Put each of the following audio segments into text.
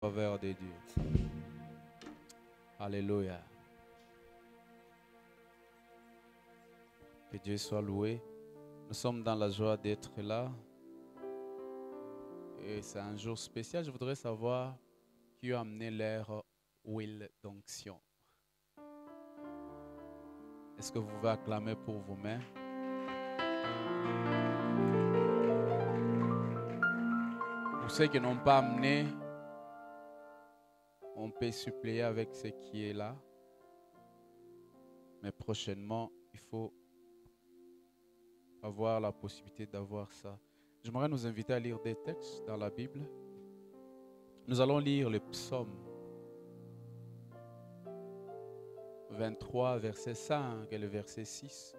Faveur de Dieu. Alléluia. Que Dieu soit loué. Nous sommes dans la joie d'être là. Et c'est un jour spécial. Je voudrais savoir qui a amené leur huile d'onction. Est-ce que vous pouvez acclamer pour vous-même? Pour ceux qui n'ont pas amené, on peut suppléer avec ce qui est là. Mais prochainement, il faut avoir la possibilité d'avoir ça. J'aimerais nous inviter à lire des textes dans la Bible. Nous allons lire le psaume 23, verset 5 et le verset 6.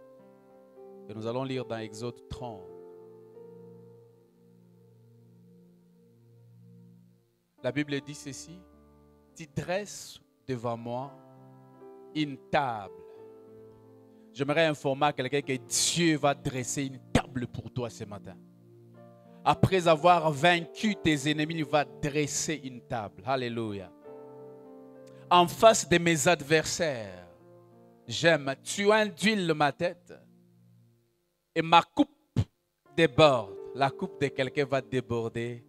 Et nous allons lire dans Exode 30. La Bible dit ceci: tu dresses devant moi une table. J'aimerais informer quelqu'un que Dieu va dresser une table pour toi ce matin. Après avoir vaincu tes ennemis, il va dresser une table. Alléluia. En face de mes adversaires, j'aime, tu induis ma tête et ma coupe déborde. La coupe de quelqu'un va déborder.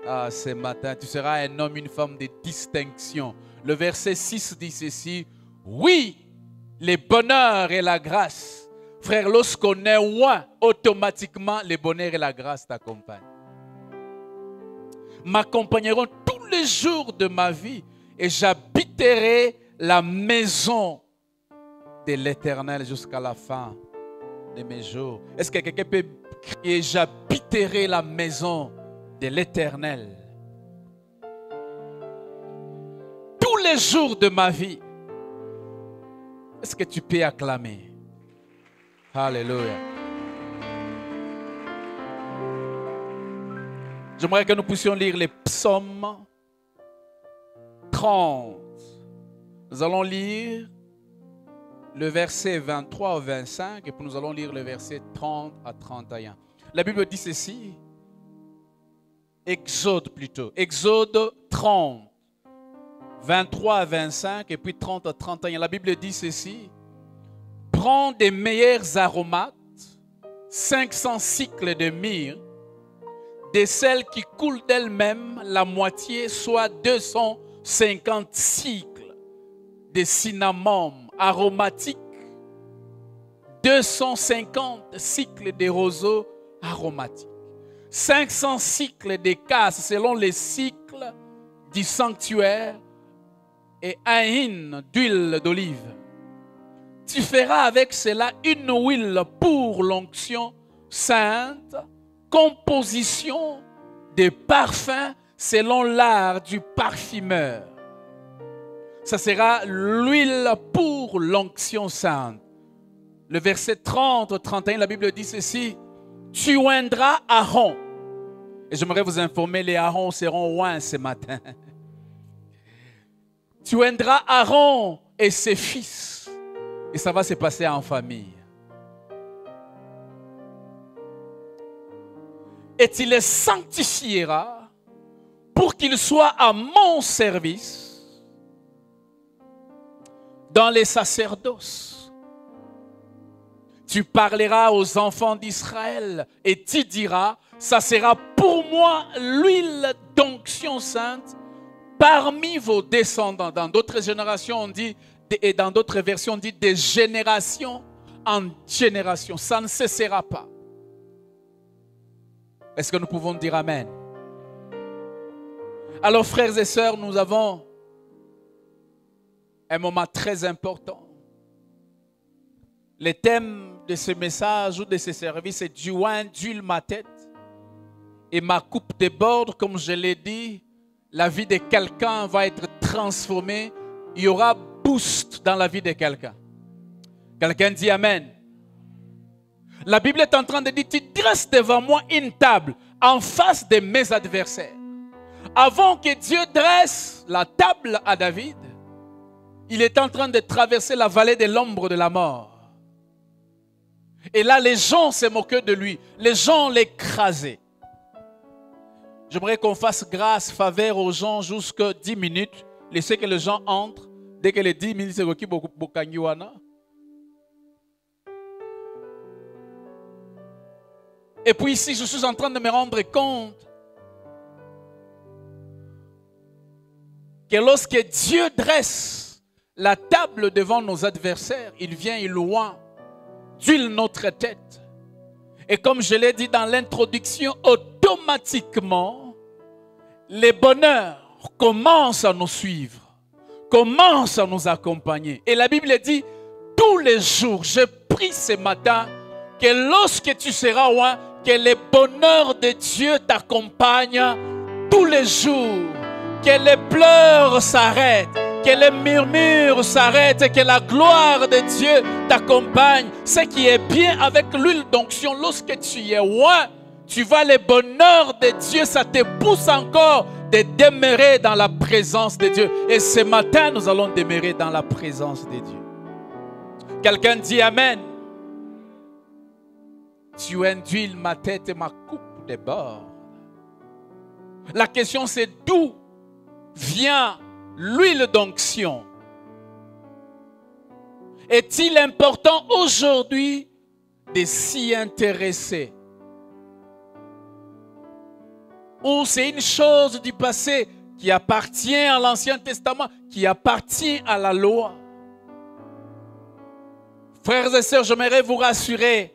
Ah, ce matin, tu seras un homme, une femme de distinction. Le verset 6 dit ceci: oui, le bonheur et la grâce. Frère, lorsqu'on est loin, automatiquement, le bonheur et la grâce t'accompagnent. M'accompagneront tous les jours de ma vie et j'habiterai la maison de l'Éternel jusqu'à la fin de mes jours. Est-ce que quelqu'un peut crier: j'habiterai la maison de l'Éternel tous les jours de ma vie? Est-ce que tu peux acclamer? Alléluia. J'aimerais que nous puissions lire les psaumes 30. Nous allons lire le verset 23 au 25 et puis nous allons lire le verset 30 à 31. La Bible dit ceci. Exode 30, 23 à 25 et puis 30 à 31. La Bible dit ceci: prends des meilleurs aromates, 500 cycles de myrrhe, de celles qui coulent d'elles-mêmes la moitié, soit 250 cycles de cinnamome aromatique, 250 cycles de roseaux aromatiques, 500 cycles de casses selon les cycles du sanctuaire et un hin d'huile d'olive. Tu feras avec cela une huile pour l'onction sainte, composition de parfums selon l'art du parfumeur. Ça sera l'huile pour l'onction sainte. Le verset 30-31, la Bible dit ceci: tu oindras Aaron. Et j'aimerais vous informer, les Aaron seront oints ce matin. Tu oindras Aaron et ses fils. Et ça va se passer en famille. Et tu les sanctifieras pour qu'ils soient à mon service dans les sacerdoces. Tu parleras aux enfants d'Israël et tu diras: ça sera pour moi l'huile d'onction sainte parmi vos descendants. Dans d'autres générations, on dit, et dans d'autres versions, on dit de génération en génération. Ça ne cessera pas. Est-ce que nous pouvons dire Amen? Alors, frères et sœurs, nous avons un moment très important. Le thème de ce message ou de ce service est du oin d'huile ma tête et ma coupe déborde. Comme je l'ai dit, la vie de quelqu'un va être transformée. Il y aura boost dans la vie de quelqu'un. Quelqu'un dit Amen. La Bible est en train de dire: tu dresses devant moi une table en face de mes adversaires. Avant que Dieu dresse la table à David, il est en train de traverser la vallée de l'ombre de la mort. Et là, les gens se moquaient de lui. Les gens l'écrasaient. J'aimerais qu'on fasse grâce, faveur aux gens jusqu'à 10 minutes. Laissez que les gens entrent. Dès que les 10 minutes, c'est qui bokangiwana. Et puis ici, je suis en train de me rendre compte que lorsque Dieu dresse la table devant nos adversaires, il vient, il loin, d'huile notre tête. Et comme je l'ai dit dans l'introduction, automatiquement, les bonheurs commencent à nous suivre, commencent à nous accompagner. Et la Bible dit, tous les jours, je prie ce matin, que lorsque tu seras loin, que les bonheurs de Dieu t'accompagnent tous les jours, que les pleurs s'arrêtent, que les murmures s'arrêtent et que la gloire de Dieu t'accompagne. Ce qui est bien avec l'huile d'onction, lorsque tu es loin, tu vois les bonheurs de Dieu, ça te pousse encore de demeurer dans la présence de Dieu. Et ce matin, nous allons demeurer dans la présence de Dieu. Quelqu'un dit Amen. Tu induis ma tête et ma coupe déborde. La question c'est d'où vient l'huile d'onction? Est-il important aujourd'hui de s'y intéresser? Ou c'est une chose du passé qui appartient à l'Ancien Testament, qui appartient à la loi? Frères et sœurs, j'aimerais vous rassurer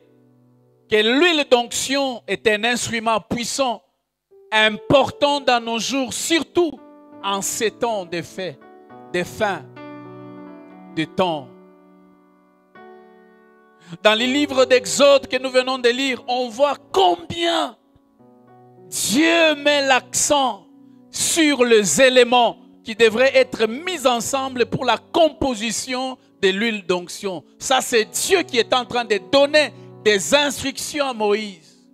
que l'huile d'onction est un instrument puissant, important dans nos jours, surtout en ces temps de faits, de fins, de temps. Dans les livres d'Exode que nous venons de lire, on voit combien Dieu met l'accent sur les éléments qui devraient être mis ensemble pour la composition de l'huile d'onction. Ça, c'est Dieu qui est en train de donner des instructions à Moïse.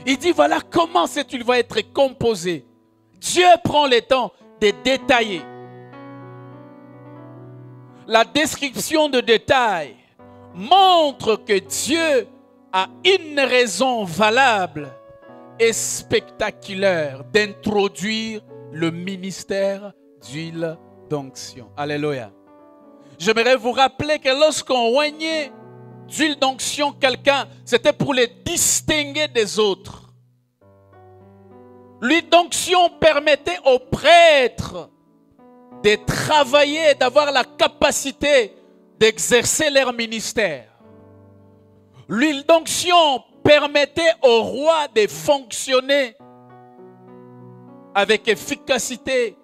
Il dit, voilà comment cette huile va être composée. Dieu prend le temps de détailler. La description de détail montre que Dieu a une raison valable et spectaculaire d'introduire le ministère d'huile d'onction. Alléluia. J'aimerais vous rappeler que lorsqu'on oignait d'huile d'onction quelqu'un, c'était pour les distinguer des autres. L'huile d'onction permettait aux prêtres de travailler, d'avoir la capacité d'exercer leur ministère. L'huile d'onction permettait au roi de fonctionner avec efficacité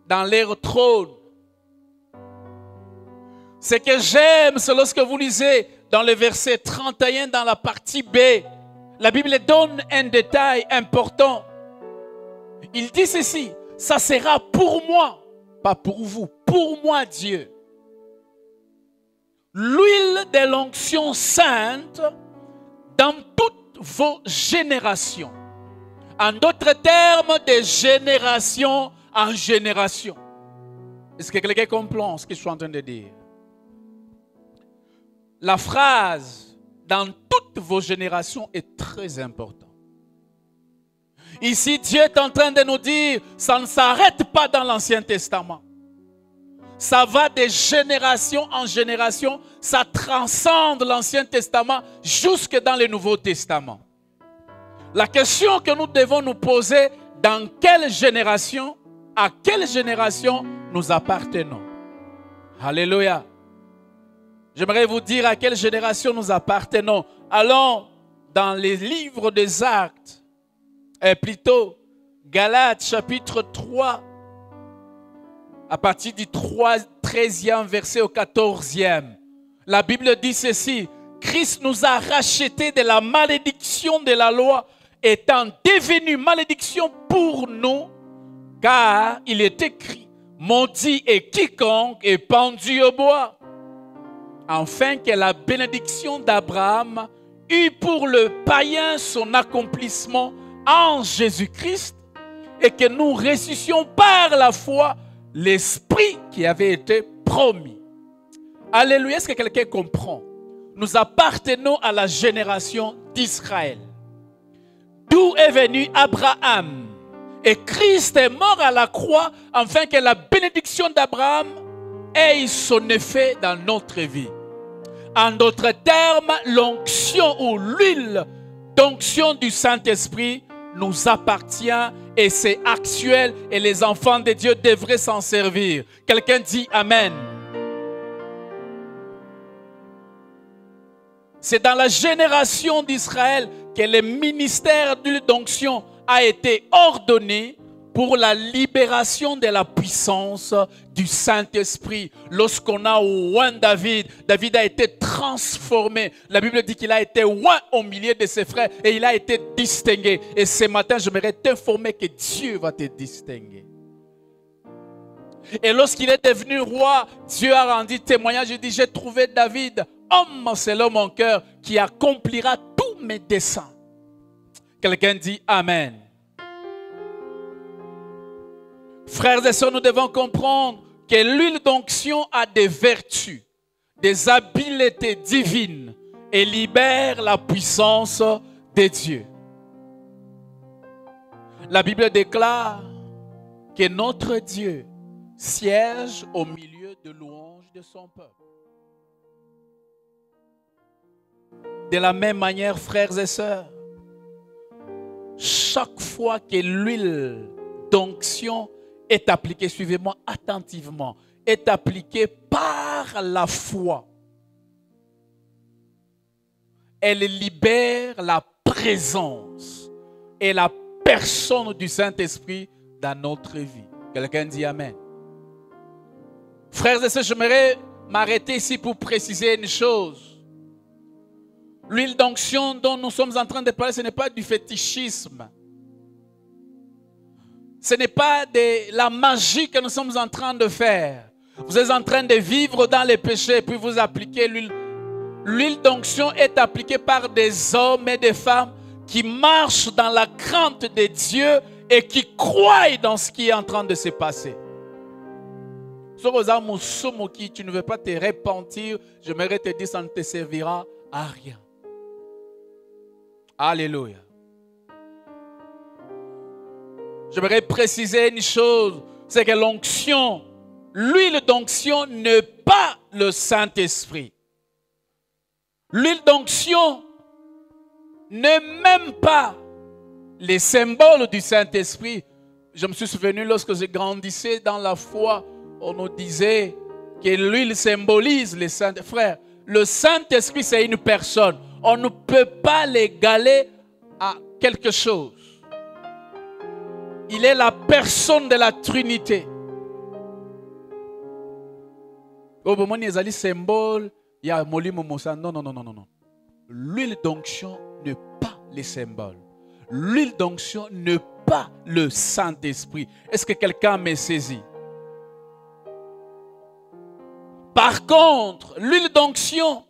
dans leur trône. Ce que j'aime, c'est lorsque vous lisez dans le verset 31, dans la partie B, la Bible donne un détail important. Il dit ceci, ça sera pour moi, pas pour vous, pour moi Dieu. L'huile de l'onction sainte dans toutes vos générations. En d'autres termes, de génération en génération. Est-ce que quelqu'un comprend ce que je suis en train de dire? La phrase « dans toutes vos générations » est très importante. Ici, Dieu est en train de nous dire, ça ne s'arrête pas dans l'Ancien Testament. Ça va de génération en génération, ça transcende l'Ancien Testament jusque dans le Nouveau Testament. La question que nous devons nous poser, dans quelle génération, à quelle génération nous appartenons? Alléluia. J'aimerais vous dire à quelle génération nous appartenons. Allons dans les livres des Actes, plutôt Galates chapitre 3, à partir du 13e verset au 14e. La Bible dit ceci, Christ nous a rachetés de la malédiction de la loi, étant devenu malédiction pour nous, car il est écrit, maudit est quiconque est pendu au bois. Afin que la bénédiction d'Abraham eût pour le païen son accomplissement en Jésus-Christ et que nous ressuscitions par la foi l'Esprit qui avait été promis. Alléluia, est-ce que quelqu'un comprend? Nous appartenons à la génération d'Israël. D'où est venu Abraham? Et Christ est mort à la croix afin que la bénédiction d'Abraham ait son effet dans notre vie. En d'autres termes, l'onction ou l'huile d'onction du Saint-Esprit nous appartient et c'est actuel et les enfants de Dieu devraient s'en servir. Quelqu'un dit Amen. C'est dans la génération d'Israël que le ministère d'huile d'onction a été ordonné pour la libération de la puissance du Saint-Esprit. Lorsqu'on a oint David, David a été transformé. La Bible dit qu'il a été oint au milieu de ses frères et il a été distingué. Et ce matin, j'aimerais t'informer que Dieu va te distinguer. Et lorsqu'il est devenu roi, Dieu a rendu témoignage. Il dit, j'ai trouvé David, homme selon mon cœur, qui accomplira tous mes desseins. Quelqu'un dit Amen. Frères et sœurs, nous devons comprendre que l'huile d'onction a des vertus, des habiletés divines et libère la puissance de Dieu. La Bible déclare que notre Dieu siège au milieu de louanges de son peuple. De la même manière, frères et sœurs, chaque fois que l'huile d'onction est appliquée, suivez-moi attentivement, est appliquée par la foi, elle libère la présence et la personne du Saint-Esprit dans notre vie. Quelqu'un dit Amen. Frères et sœurs, j'aimerais m'arrêter ici pour préciser une chose. L'huile d'onction dont nous sommes en train de parler, ce n'est pas du fétichisme. Ce n'est pas de la magie que nous sommes en train de faire. Vous êtes en train de vivre dans les péchés, puis vous appliquez l'huile. L'huile d'onction est appliquée par des hommes et des femmes qui marchent dans la crainte de Dieu et qui croient dans ce qui est en train de se passer. Si tu ne veux pas te repentir, j'aimerais te dire, ça ne te servira à rien. Alléluia. J'aimerais préciser une chose, c'est que l'onction, l'huile d'onction n'est pas le Saint-Esprit. L'huile d'onction n'est même pas les symboles du Saint-Esprit. Je me suis souvenu lorsque je grandissais dans la foi, on nous disait que l'huile symbolise les saints. Frères, le Saint-Esprit c'est une personne. On ne peut pas l'égaler à quelque chose. Il est la personne de la Trinité. Non, non. L'huile d'onction n'est pas les symboles. L'huile d'onction n'est pas le Saint-Esprit. Est-ce que quelqu'un me saisit? Par contre, l'huile d'onction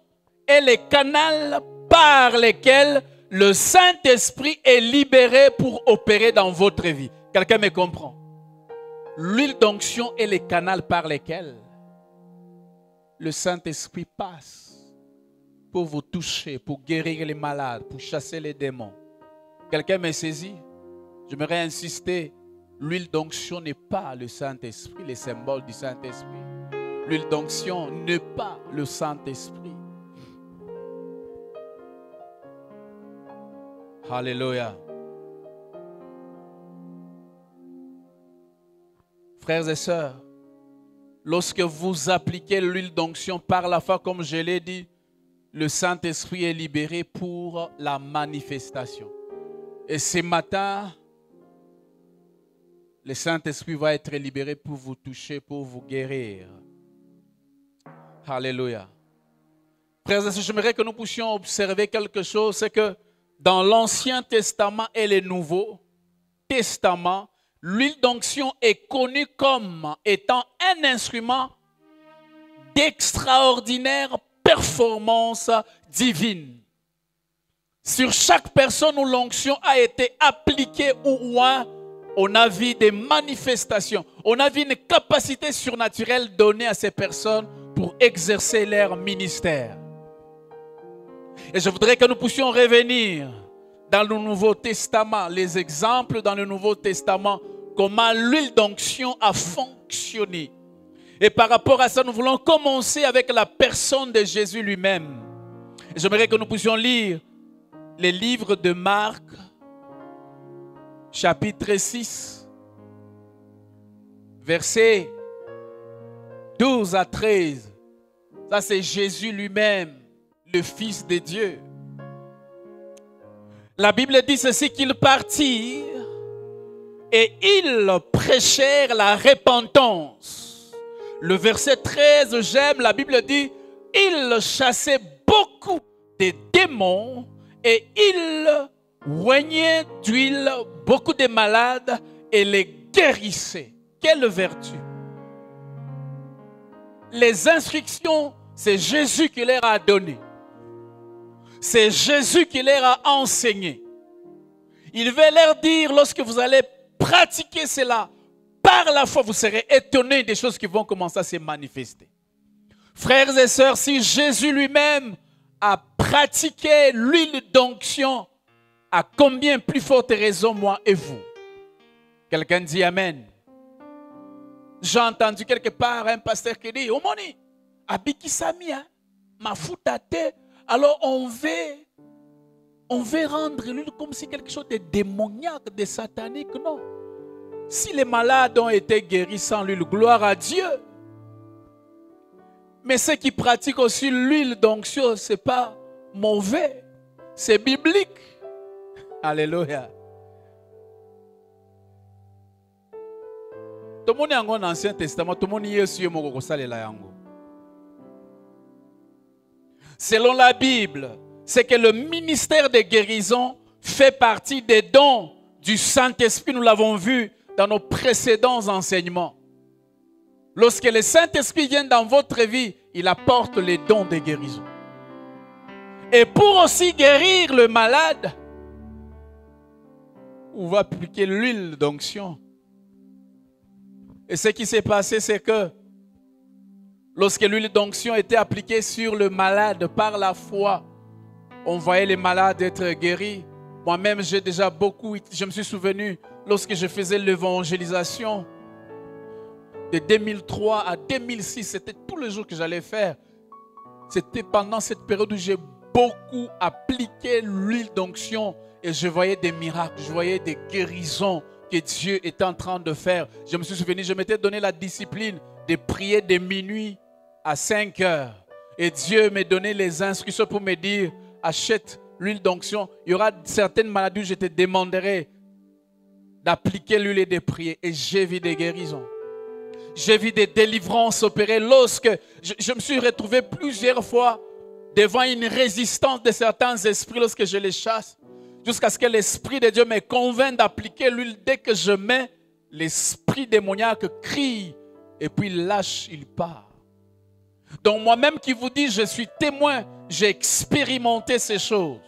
est le canal par lequel le Saint-Esprit est libéré pour opérer dans votre vie. Quelqu'un me comprend? L'huile d'onction est le canal par lequel le Saint-Esprit passe pour vous toucher, pour guérir les malades, pour chasser les démons. Quelqu'un me saisit? J'aimerais insister. L'huile d'onction n'est pas le Saint-Esprit, les symboles du Saint-Esprit. L'huile d'onction n'est pas le Saint-Esprit. Alléluia. Frères et sœurs, lorsque vous appliquez l'huile d'onction par la foi, comme je l'ai dit, le Saint-Esprit est libéré pour la manifestation. Et ce matin, le Saint-Esprit va être libéré pour vous toucher, pour vous guérir. Alléluia. Frères et sœurs, j'aimerais que nous puissions observer quelque chose, c'est que dans l'Ancien Testament et le Nouveau Testament, l'huile d'onction est connue comme étant un instrument d'extraordinaire performance divine. Sur chaque personne où l'onction a été appliquée ou oint, on a vu des manifestations, on a vu une capacité surnaturelle donnée à ces personnes pour exercer leur ministère. Et je voudrais que nous puissions revenir dans le Nouveau Testament, les exemples dans le Nouveau Testament, comment l'huile d'onction a fonctionné. Et par rapport à ça, nous voulons commencer avec la personne de Jésus lui-même. J'aimerais que nous puissions lire les livres de Marc, chapitre 6, versets 12 à 13. Ça, c'est Jésus lui-même, le Fils de Dieu. La Bible dit ceci, qu'ils partirent et ils prêchèrent la repentance. Le verset 13, j'aime, la Bible dit, ils chassaient beaucoup de démons et ils oignaient d'huile beaucoup de malades et les guérissaient. Quelle vertu! Les instructions, c'est Jésus qui leur a donné. C'est Jésus qui leur a enseigné. Il veut leur dire, lorsque vous allez pratiquer cela, par la foi, vous serez étonnés des choses qui vont commencer à se manifester. Frères et sœurs, si Jésus lui-même a pratiqué l'huile d'onction, à combien plus forte raison moi et vous? Quelqu'un dit Amen. J'ai entendu quelque part un pasteur qui dit, oh moni, abiki samia, ma foutate. Alors on veut rendre l'huile comme si quelque chose de démoniaque, de satanique. Non. Si les malades ont été guéris sans l'huile, gloire à Dieu. Mais ceux qui pratiquent aussi l'huile d'onction, ce n'est pas mauvais. C'est biblique. Alléluia. Tout le monde est dans l'Ancien Testament, tout le monde est sur le Selon la Bible, c'est que le ministère de guérison fait partie des dons du Saint-Esprit. Nous l'avons vu dans nos précédents enseignements. Lorsque le Saint-Esprit vient dans votre vie, il apporte les dons de guérison. Et pour aussi guérir le malade, on va appliquer l'huile d'onction. Et ce qui s'est passé, c'est que lorsque l'huile d'onction était appliquée sur le malade par la foi, on voyait les malades être guéris. Moi-même, je me suis souvenu lorsque je faisais l'évangélisation de 2003 à 2006, c'était tous les jours que j'allais faire. C'était pendant cette période où j'ai beaucoup appliqué l'huile d'onction et je voyais des miracles, je voyais des guérisons que Dieu était en train de faire. Je me suis souvenu, je m'étais donné la discipline de prier de minuit à 5 heures. Et Dieu m'a donné les instructions pour me dire, achète l'huile d'onction. Il y aura certaines maladies où je te demanderai d'appliquer l'huile et de prier. Et j'ai vu des guérisons. J'ai vu des délivrances opérer lorsque je me suis retrouvé plusieurs fois devant une résistance de certains esprits lorsque je les chasse. Jusqu'à ce que l'Esprit de Dieu me convainc d'appliquer l'huile. Dès que je mets, l'esprit démoniaque crie et puis lâche, il part. Donc moi-même qui vous dis, je suis témoin, j'ai expérimenté ces choses.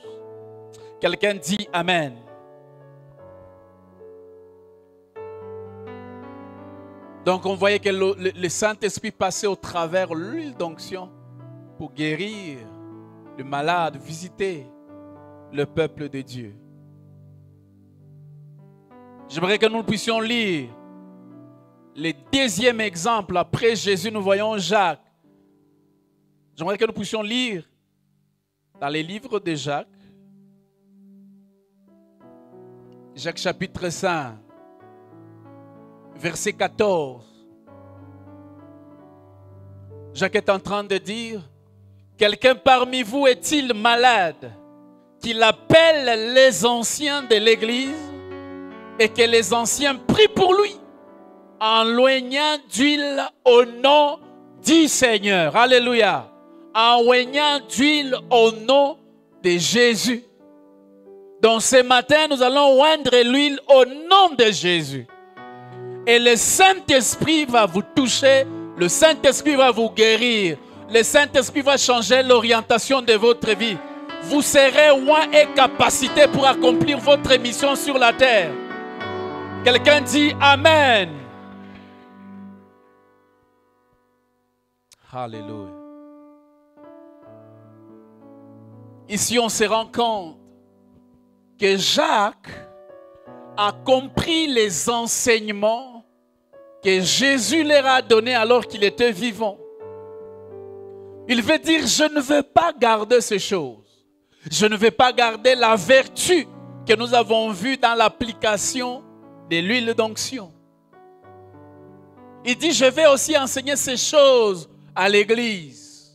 Quelqu'un dit Amen. Donc on voyait que le Saint-Esprit passait au travers l'huile d'onction pour guérir le malade, visiter le peuple de Dieu. J'aimerais que nous puissions lire le deuxième exemple. Après Jésus, nous voyons Jacques. J'aimerais que nous puissions lire dans les livres de Jacques. Jacques chapitre 5, verset 14. Jacques est en train de dire, quelqu'un parmi vous est-il malade, qu'il appelle les anciens de l'église et que les anciens prient pour lui en loignant d'huile au nom du Seigneur. Alléluia. En loignant d'huile au nom de Jésus. Donc ce matin, nous allons oindre l'huile au nom de Jésus. Et le Saint-Esprit va vous toucher, le Saint-Esprit va vous guérir, le Saint-Esprit va changer l'orientation de votre vie. Vous serez loin et capacité pour accomplir votre mission sur la terre. Quelqu'un dit Amen. Alléluia. Ici, on se rend compte que Jacques a compris les enseignements que Jésus leur a donnés alors qu'il était vivant. Il veut dire, je ne veux pas garder ces choses. Je ne veux pas garder la vertu que nous avons vue dans l'application de l'huile d'onction. Il dit, je vais aussi enseigner ces choses à l'église.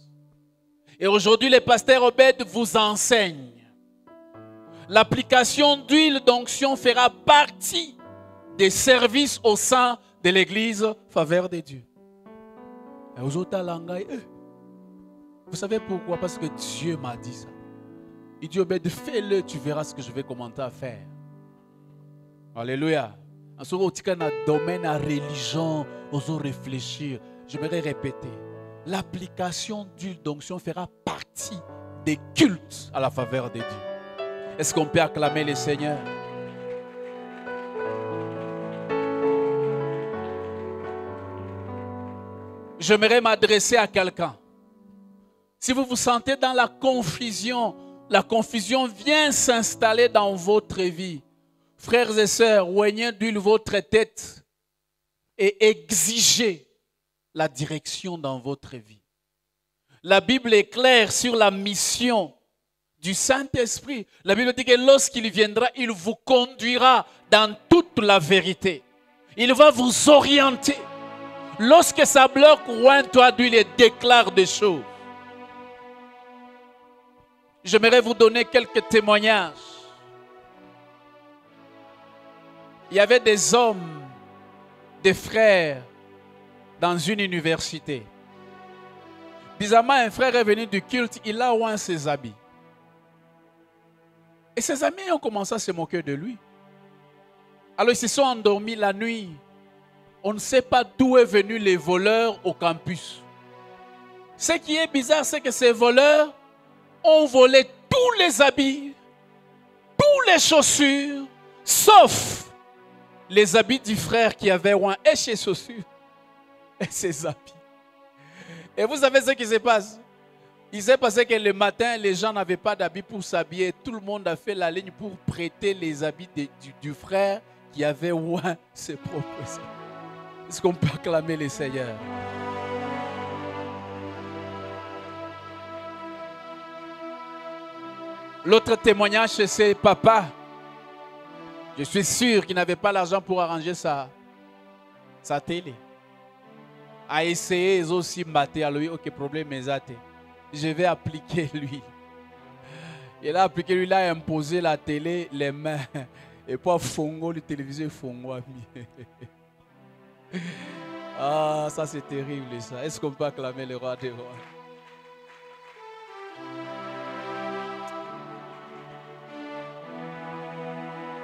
Et aujourd'hui, le pasteur Obed vous enseigne. L'application d'huile d'onction fera partie des services au sein de l'église Faveur de Dieu. Et aujourd'hui, vous savez pourquoi? Parce que Dieu m'a dit ça. Il dit, Obed, fais-le, tu verras ce que je vais commencer à faire. Alléluia. En ce moment, dans le domaine de la religion, osons réfléchir. J'aimerais répéter. L'application d'huile d'onction fera partie des cultes à la faveur de Dieu. Est-ce qu'on peut acclamer le Seigneur? J'aimerais m'adresser à quelqu'un. Si vous vous sentez dans la confusion vient s'installer dans votre vie. Frères et sœurs, oignez d'huile votre tête et exigez la direction dans votre vie. La Bible est claire sur la mission du Saint-Esprit. La Bible dit que lorsqu'il viendra, il vous conduira dans toute la vérité. Il va vous orienter. Lorsque ça bloque, oigne-toi d'huile et déclare des choses. J'aimerais vous donner quelques témoignages. Il y avait des hommes, des frères dans une université. Bizarrement, un frère est venu du culte, il a oint ses habits. Et ses amis ont commencé à se moquer de lui. Alors ils se sont endormis la nuit. On ne sait pas d'où est venu les voleurs au campus. Ce qui est bizarre, c'est que ces voleurs ont volé tous les habits, toutes les chaussures, sauf les habits du frère qui avait oint et ses chaussures et ses habits. Et vous savez ce qui se passe? Il s'est passé que le matin, les gens n'avaient pas d'habits pour s'habiller. Tout le monde a fait la ligne pour prêter les habits du frère qui avait oint ses propres habits. Est-ce qu'on peut acclamer le Seigneur? L'autre témoignage, c'est papa. Je suis sûr qu'il n'avait pas l'argent pour arranger sa télé. A essayé aussi mater à lui, ok, problème mais je vais appliquer lui. Il a appliqué lui, il a imposé la télé, les mains. Et puis fongo, le téléviseur fongo. Ah, ça c'est terrible ça. Est-ce qu'on peut acclamer le roi des rois?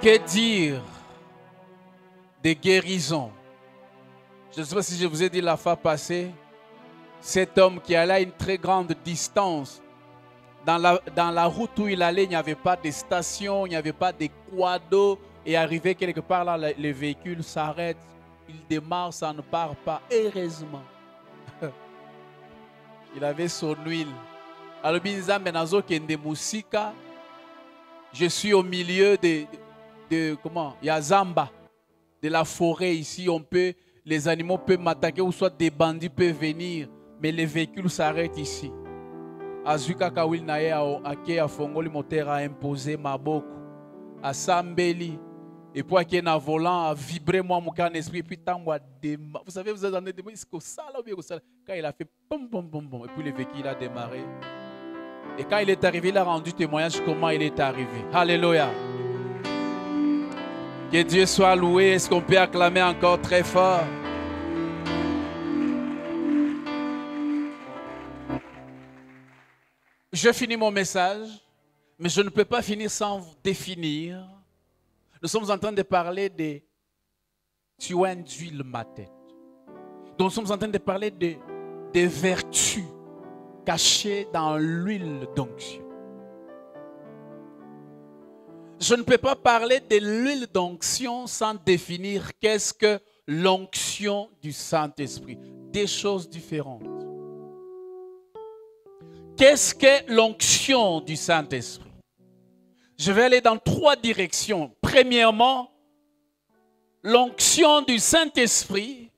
Que dire des guérisons? Je ne sais pas si je vous ai dit la fois passée, cet homme qui allait à une très grande distance, dans la route où il allait, il n'y avait pas de station, il n'y avait pas de quados, et arrivé quelque part là, les véhicules s'arrêtent, il démarre, ça ne part pas. Heureusement, il avait son huile. Alors, je suis au milieu de comment? Il y a Zamba, de la forêt ici, les animaux peuvent m'attaquer ou soit des bandits peuvent venir, mais les véhicules s'arrêtent ici. Azuka Kawil Naye a Fongoli moteur a imposé Maboko, à Sambeli, et puis qu'il y a un volant a vibré moi mon esprit, et puis vous savez, vous êtes en train de dire, ça là ou bien ça, quand il a fait pom pom pom pom, et puis le véhicule a démarré. Et quand il est arrivé, il a rendu témoignage comment il est arrivé. Alléluia. Que Dieu soit loué. Est-ce qu'on peut acclamer encore très fort? Je finis mon message, mais je ne peux pas finir sans vous définir. Nous sommes en train de parler de tu induis ma tête. Donc nous sommes en train de parler des vertus cachées dans l'huile d'onction. Je ne peux pas parler de l'huile d'onction sans définir qu'est-ce que l'onction du Saint-Esprit. Des choses différentes. Qu'est-ce que l'onction du Saint-Esprit? Je vais aller dans 3 directions. Premièrement, l'onction du Saint-Esprit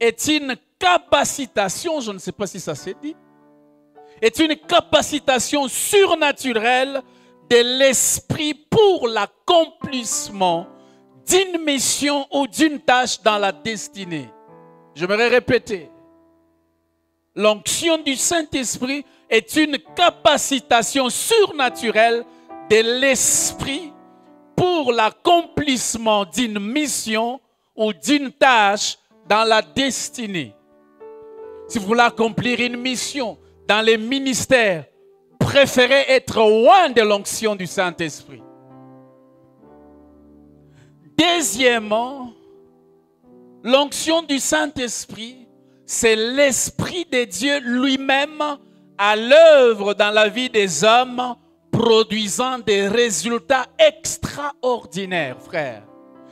est une capacitation, je ne sais pas si ça s'est dit, est une capacitation surnaturelle de l'Esprit pour l'accomplissement d'une mission ou d'une tâche dans la destinée. J'aimerais répéter. L'onction du Saint-Esprit est une capacitation surnaturelle de l'Esprit pour l'accomplissement d'une mission ou d'une tâche dans la destinée. Si vous voulez accomplir une mission dans les ministères, préférez être loin de l'onction du Saint-Esprit. Deuxièmement, l'onction du Saint-Esprit, c'est l'Esprit de Dieu lui-même à l'œuvre dans la vie des hommes, produisant des résultats extraordinaires, frères.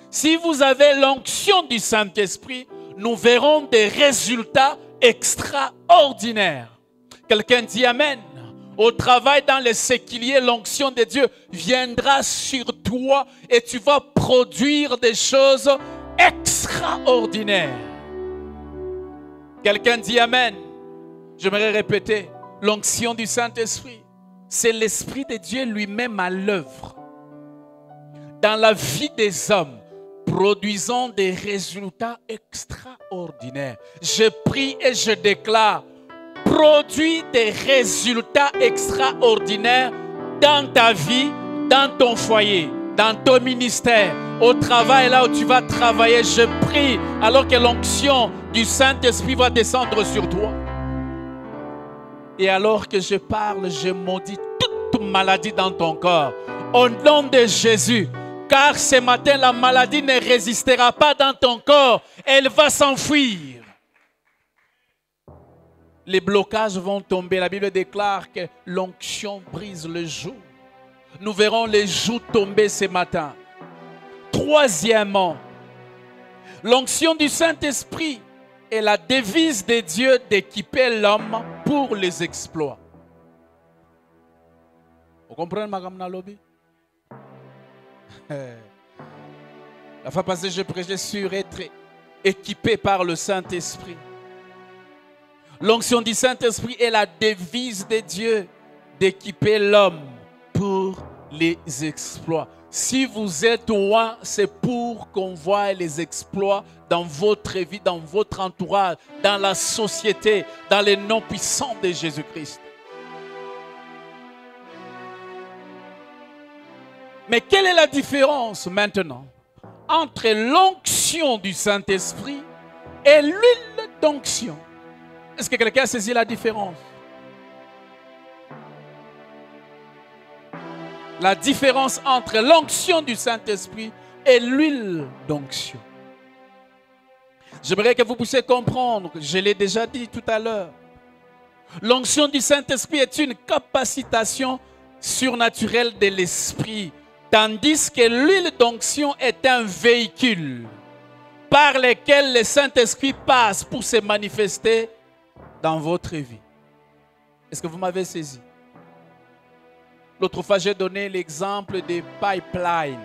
Si vous avez l'onction du Saint-Esprit, nous verrons des résultats extraordinaires. Quelqu'un dit Amen. Au travail, dans les séculiers, l'onction de Dieu viendra sur toi et tu vas produire des choses extraordinaires. Quelqu'un dit Amen. J'aimerais répéter, l'onction du Saint-Esprit, c'est l'Esprit de Dieu lui-même à l'œuvre dans la vie des hommes, produisant des résultats extraordinaires. Je prie et je déclare, produis des résultats extraordinaires dans ta vie, dans ton foyer, dans ton ministère, au travail, là où tu vas travailler. Je prie alors que l'onction du Saint-Esprit va descendre sur toi. Et alors que je parle, je maudis toute maladie dans ton corps. Au nom de Jésus. Car ce matin, la maladie ne résistera pas dans ton corps. Elle va s'enfuir. Les blocages vont tomber. La Bible déclare que l'onction brise le joug. Nous verrons les jougs tomber ce matin. Troisièmement, l'onction du Saint-Esprit est la devise de Dieu d'équiper l'homme pour les exploits. Vous comprenez, Madame Nalobi? La fois passée, je prêchais sur être équipé par le Saint-Esprit. L'onction du Saint-Esprit est la devise de Dieu d'équiper l'homme pour les exploits. Si vous êtes loin, c'est pour qu'on voie les exploits dans votre vie, dans votre entourage, dans la société, dans les noms puissants de Jésus-Christ. Mais quelle est la différence maintenant entre l'onction du Saint-Esprit et l'huile d'onction? Est-ce que quelqu'un a saisi la différence? La différence entre l'onction du Saint-Esprit et l'huile d'onction. J'aimerais que vous puissiez comprendre, je l'ai déjà dit tout à l'heure. L'onction du Saint-Esprit est une capacitation surnaturelle de l'Esprit, tandis que l'huile d'onction est un véhicule par lequel le Saint-Esprit passe pour se manifester dans votre vie. Est-ce que vous m'avez saisi? L'autre fois, j'ai donné l'exemple des pipelines.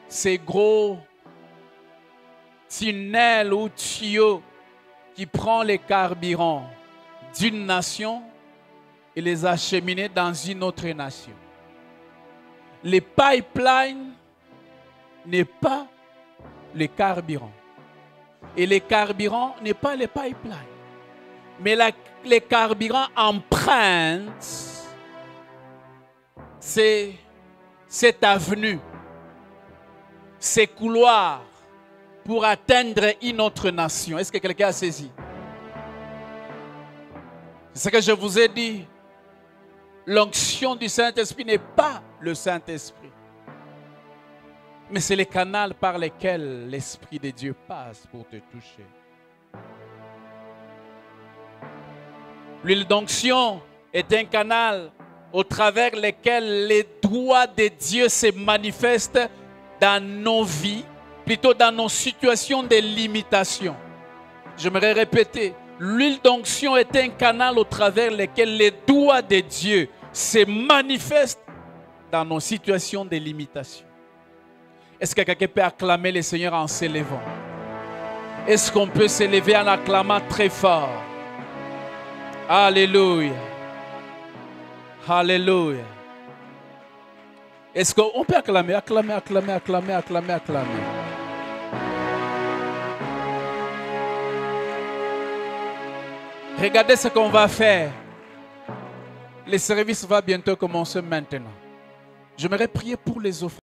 Ces gros tunnels ou tuyaux qui prennent les carburants d'une nation et les acheminent dans une autre nation. Les pipelines n'est pas les carburants. Et les carburants n'est pas les pipelines. Mais les carburants empruntent cette avenue, ces couloirs pour atteindre une autre nation. Est-ce que quelqu'un a saisi? C'est ce que je vous ai dit. L'onction du Saint-Esprit n'est pas le Saint-Esprit, mais c'est le canal par lequel l'Esprit de Dieu passe pour te toucher. L'huile d'onction est un canal au travers lequel les droits de Dieu se manifestent dans nos vies, plutôt dans nos situations de limitation. J'aimerais répéter, l'huile d'onction est un canal au travers lequel les doigts de Dieu se manifestent dans nos situations de limitation. Est-ce que quelqu'un peut acclamer le Seigneur en s'élevant? Est-ce qu'on peut s'élever en acclamant très fort? Alléluia. Alléluia. Est-ce qu'on peut acclamer, acclamer, acclamer, acclamer, acclamer, acclamer? Regardez ce qu'on va faire. Le service va bientôt commencer maintenant. J'aimerais prier pour les offrandes.